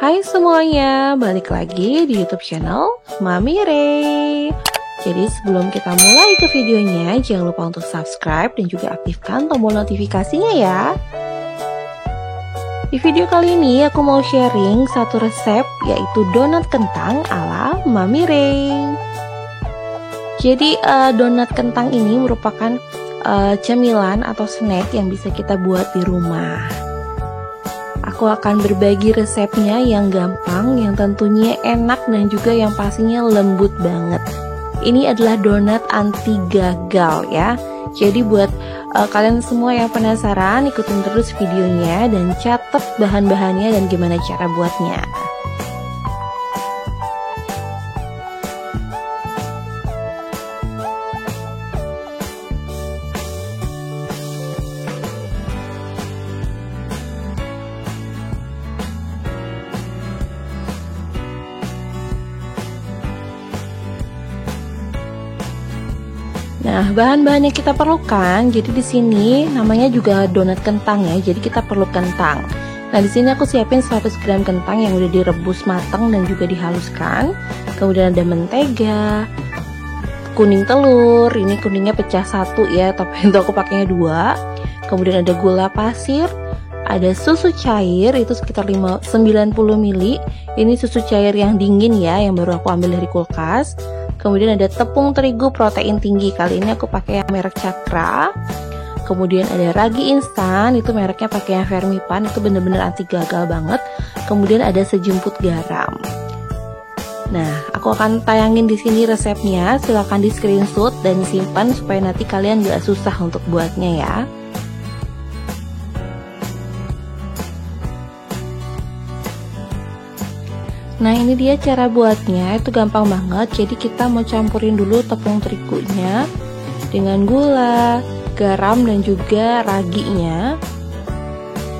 Hai semuanya, balik lagi di YouTube channel Mami Ray. Jadi sebelum kita mulai ke videonya, jangan lupa untuk subscribe dan juga aktifkan tombol notifikasinya ya. Di video kali ini aku mau sharing satu resep, yaitu donat kentang ala Mami Ray. Jadi donat kentang ini merupakan cemilan atau snack yang bisa kita buat di rumah. Aku akan berbagi resepnya yang gampang, yang tentunya enak dan juga yang pastinya lembut banget. Ini adalah donat anti gagal ya. Jadi buat kalian semua yang penasaran, ikutin terus videonya dan catat bahan-bahannya dan gimana cara buatnya. Nah, bahan-bahan yang kita perlukan, jadi di sini namanya juga donat kentang ya. Jadi kita perlu kentang. Nah, di sini aku siapin 100 gram kentang yang udah direbus matang dan juga dihaluskan. Kemudian ada mentega, kuning telur. Ini kuningnya pecah satu ya, tapi itu aku pakainya 2. Kemudian ada gula pasir, ada susu cair itu sekitar 90 ml. Ini susu cair yang dingin ya, yang baru aku ambil dari kulkas. Kemudian ada tepung terigu protein tinggi, kali ini aku pakai yang merek Cakra. Kemudian ada ragi instan, itu mereknya pakai yang Vermipan, itu bener-bener anti gagal banget. Kemudian ada sejumput garam. Nah, aku akan tayangin di sini resepnya, silahkan di screenshot dan simpan supaya nanti kalian gak susah untuk buatnya ya. Nah, ini dia cara buatnya, itu gampang banget. Jadi kita mau campurin dulu tepung terigunya dengan gula, garam dan juga raginya.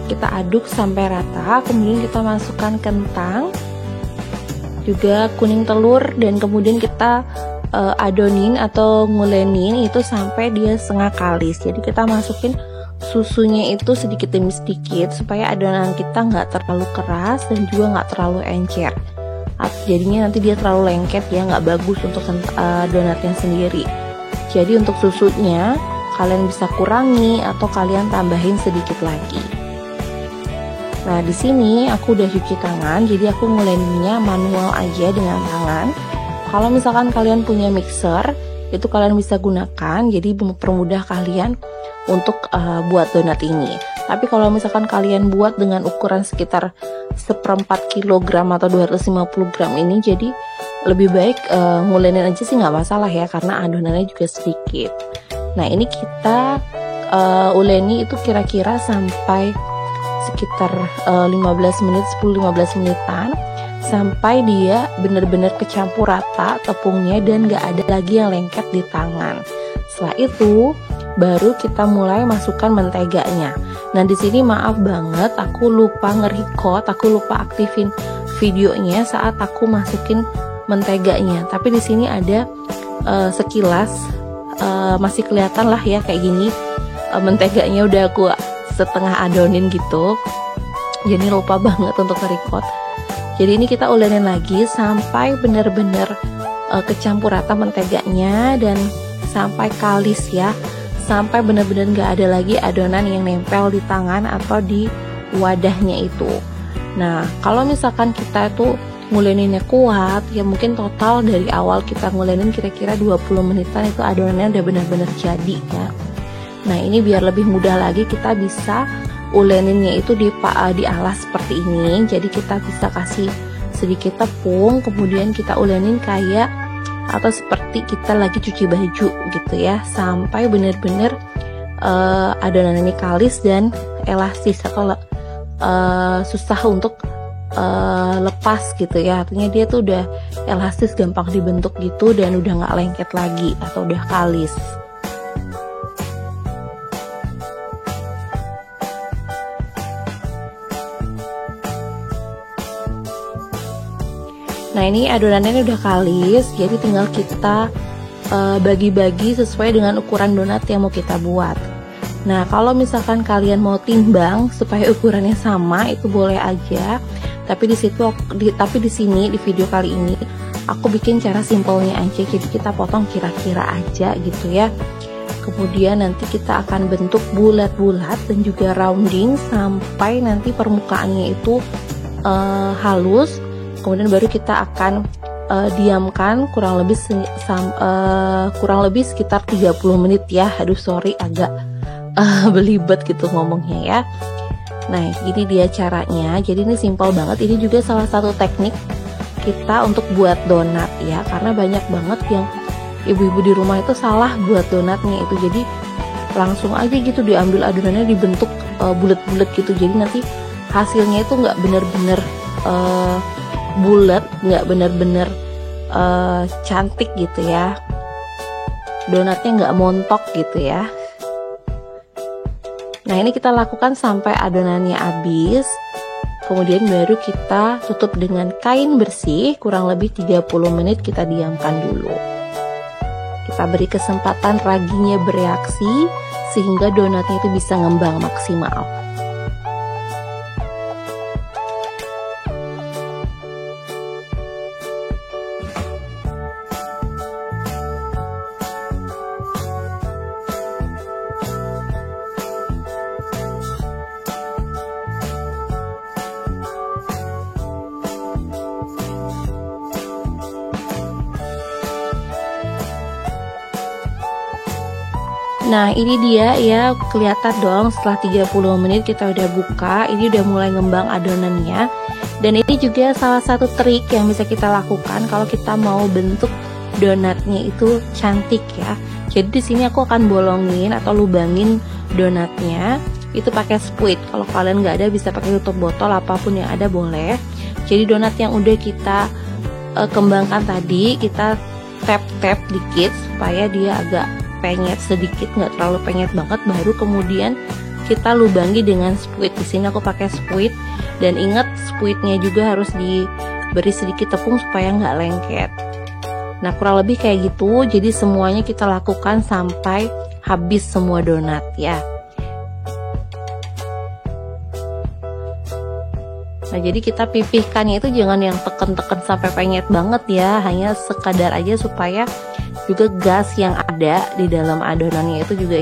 Kita aduk sampai rata, kemudian kita masukkan kentang, juga kuning telur, dan kemudian kita adonin atau ngulenin itu sampai dia setengah kalis. Jadi kita masukin susunya itu sedikit demi sedikit supaya adonan kita nggak terlalu keras dan juga nggak terlalu encer. Jadinya nanti dia terlalu lengket ya, nggak bagus untuk donatnya sendiri. Jadi untuk susunya kalian bisa kurangi atau kalian tambahin sedikit lagi. Nah, di sini aku udah cuci tangan, jadi aku nguleninnya manual aja dengan tangan. Kalau misalkan kalian punya mixer, itu kalian bisa gunakan, jadi mempermudah kalian untuk buat donat ini. Tapi kalau misalkan kalian buat dengan ukuran sekitar 1/4 kilogram atau 250 gram ini, jadi lebih baik ngulenin aja sih, nggak masalah ya, karena adonannya juga sedikit. Nah, ini kita uleni itu kira-kira sampai sekitar 15 menit, 10-15 menitan, sampai dia benar-benar kecampur rata tepungnya dan nggak ada lagi yang lengket di tangan. Setelah itu baru kita mulai masukkan menteganya. Nah, di sini maaf banget, aku lupa nge-record, aku lupa aktifin videonya saat aku masukin menteganya. Tapi di sini ada sekilas masih kelihatan lah ya kayak gini, menteganya udah aku setengah adonin gitu. Jadi lupa banget untuk nge-record. Jadi ini kita ulenin lagi sampai benar-benar kecampur rata menteganya dan sampai kalis ya, sampai benar-benar nggak ada lagi adonan yang nempel di tangan atau di wadahnya itu. Nah, kalau misalkan kita tuh nguleninnya kuat, ya mungkin total dari awal kita ngulenin kira-kira 20 menitan itu adonannya udah benar-benar jadi ya. Nah, ini biar lebih mudah lagi kita bisa uleninnya itu dialas seperti ini. Jadi kita bisa kasih sedikit tepung, kemudian kita ulenin kayak atau seperti kita lagi cuci baju gitu ya, sampai benar-benar adonan ini kalis dan elastis atau susah untuk lepas gitu ya. Artinya dia tuh udah elastis, gampang dibentuk gitu, dan udah nggak lengket lagi atau udah kalis. Nah, ini adonannya udah kalis, jadi tinggal kita bagi-bagi sesuai dengan ukuran donat yang mau kita buat. Nah, kalau misalkan kalian mau timbang supaya ukurannya sama, itu boleh aja. Tapi di sini di video kali ini aku bikin cara simpelnya aja, jadi kita potong kira-kira aja gitu ya. Kemudian nanti kita akan bentuk bulat-bulat dan juga rounding sampai nanti permukaannya itu halus. Kemudian baru kita akan diamkan kurang lebih sekitar 30 menit ya. Aduh sorry agak belibet gitu ngomongnya ya. Nah ini dia caranya, jadi ini simpel banget. Ini juga salah satu teknik kita untuk buat donat ya, karena banyak banget yang ibu-ibu di rumah itu salah buat donatnya itu. Jadi langsung aja gitu diambil adonannya, dibentuk bulat-bulat gitu, jadi nanti hasilnya itu nggak bener-bener bulat, nggak bener-bener cantik gitu ya, donatnya nggak montok gitu ya. Nah ini kita lakukan sampai adonannya habis. Kemudian baru kita tutup dengan kain bersih, kurang lebih 30 menit kita diamkan dulu. Kita beri kesempatan raginya bereaksi sehingga donatnya itu bisa ngembang maksimal. Nah ini dia ya, kelihatan dong setelah 30 menit kita udah buka, ini udah mulai ngembang adonannya. Dan ini juga salah satu trik yang bisa kita lakukan kalau kita mau bentuk donatnya itu cantik ya. Jadi di sini aku akan bolongin atau lubangin donatnya itu pakai spuit. Kalau kalian nggak ada bisa pakai tutup botol, apapun yang ada boleh. Jadi donat yang udah kita kembangkan tadi kita tap dikit supaya dia agak penyet sedikit, nggak terlalu penyet banget. Baru kemudian kita lubangi dengan spuit. Di sini aku pakai spuit, dan ingat spuitnya juga harus diberi sedikit tepung supaya nggak lengket. Nah kurang lebih kayak gitu. Jadi semuanya kita lakukan sampai habis semua donat ya. Nah jadi kita pipihkannya itu jangan yang teken-teken sampai penyet banget ya, hanya sekadar aja supaya juga gas yang ada di dalam adonannya itu juga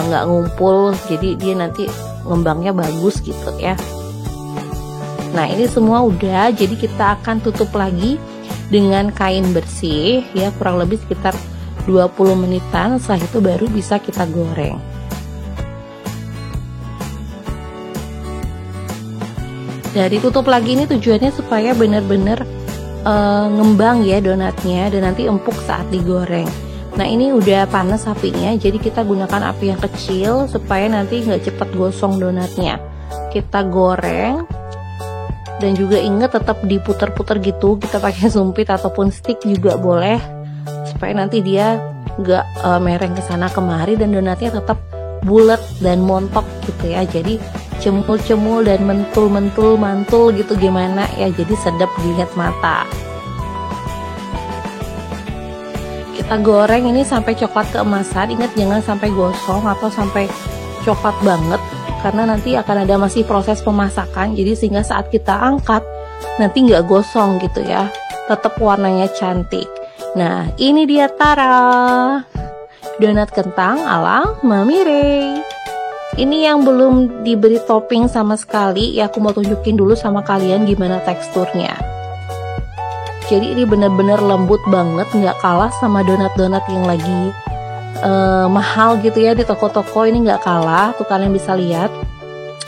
nggak ngumpul, jadi dia nanti ngembangnya bagus gitu ya. Nah ini semua udah, jadi kita akan tutup lagi dengan kain bersih ya, kurang lebih sekitar 20 menitan. Setelah itu baru bisa kita goreng. Dari tutup lagi ini tujuannya supaya benar-benar ngembang ya donatnya, dan nanti empuk saat digoreng. Nah ini udah panas apinya, jadi kita gunakan api yang kecil supaya nanti nggak cepat gosong donatnya. Kita goreng, dan juga ingat tetap diputer-puter gitu, kita pakai sumpit ataupun stick juga boleh, supaya nanti dia nggak mereng ke sana kemari dan donatnya tetap bulat dan montok gitu ya. Jadi cemul-cemul dan mentul-mentul, mantul gitu gimana ya, jadi sedap dilihat mata. Kita goreng ini sampai coklat keemasan. Ingat jangan sampai gosong atau sampai coklat banget, karena nanti akan ada masih proses pemasakan. Jadi sehingga saat kita angkat nanti nggak gosong gitu ya, tetap warnanya cantik. Nah ini dia, tara, donat kentang ala Mami Ray. Ini yang belum diberi topping sama sekali ya, aku mau tunjukin dulu sama kalian gimana teksturnya. Jadi ini bener-bener lembut banget, nggak kalah sama donat-donat yang lagi mahal gitu ya di toko-toko. Ini nggak kalah, tuh kalian bisa lihat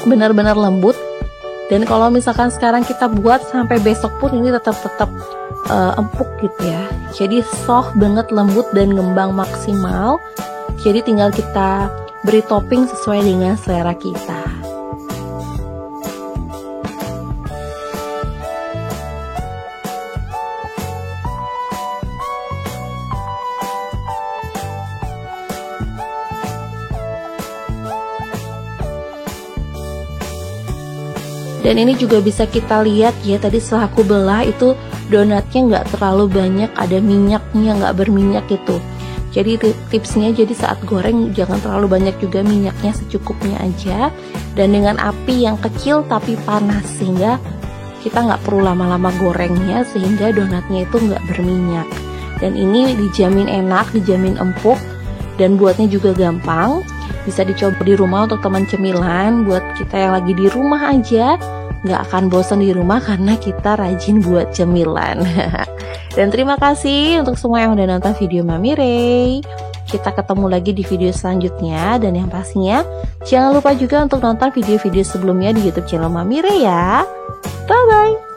bener-bener lembut. Dan kalau misalkan sekarang kita buat sampai besok pun ini tetap empuk gitu ya. Jadi soft banget, lembut dan ngembang maksimal. Jadi tinggal kita beri topping sesuai dengan selera kita. Dan ini juga bisa kita lihat ya, tadi setelah aku belah itu donatnya nggak terlalu banyak ada minyaknya, nggak berminyak gitu. Jadi tipsnya, jadi saat goreng jangan terlalu banyak juga minyaknya, secukupnya aja. Dan dengan api yang kecil tapi panas, sehingga kita nggak perlu lama-lama gorengnya sehingga donatnya itu nggak berminyak. Dan ini dijamin enak, dijamin empuk, dan buatnya juga gampang. Bisa dicoba di rumah untuk teman cemilan. Buat kita yang lagi di rumah aja nggak akan bosan di rumah karena kita rajin buat cemilan. Dan terima kasih untuk semua yang udah nonton video Mami Ray. Kita ketemu lagi di video selanjutnya. Dan yang pastinya jangan lupa juga untuk nonton video-video sebelumnya di YouTube channel Mami Ray ya. Bye-bye.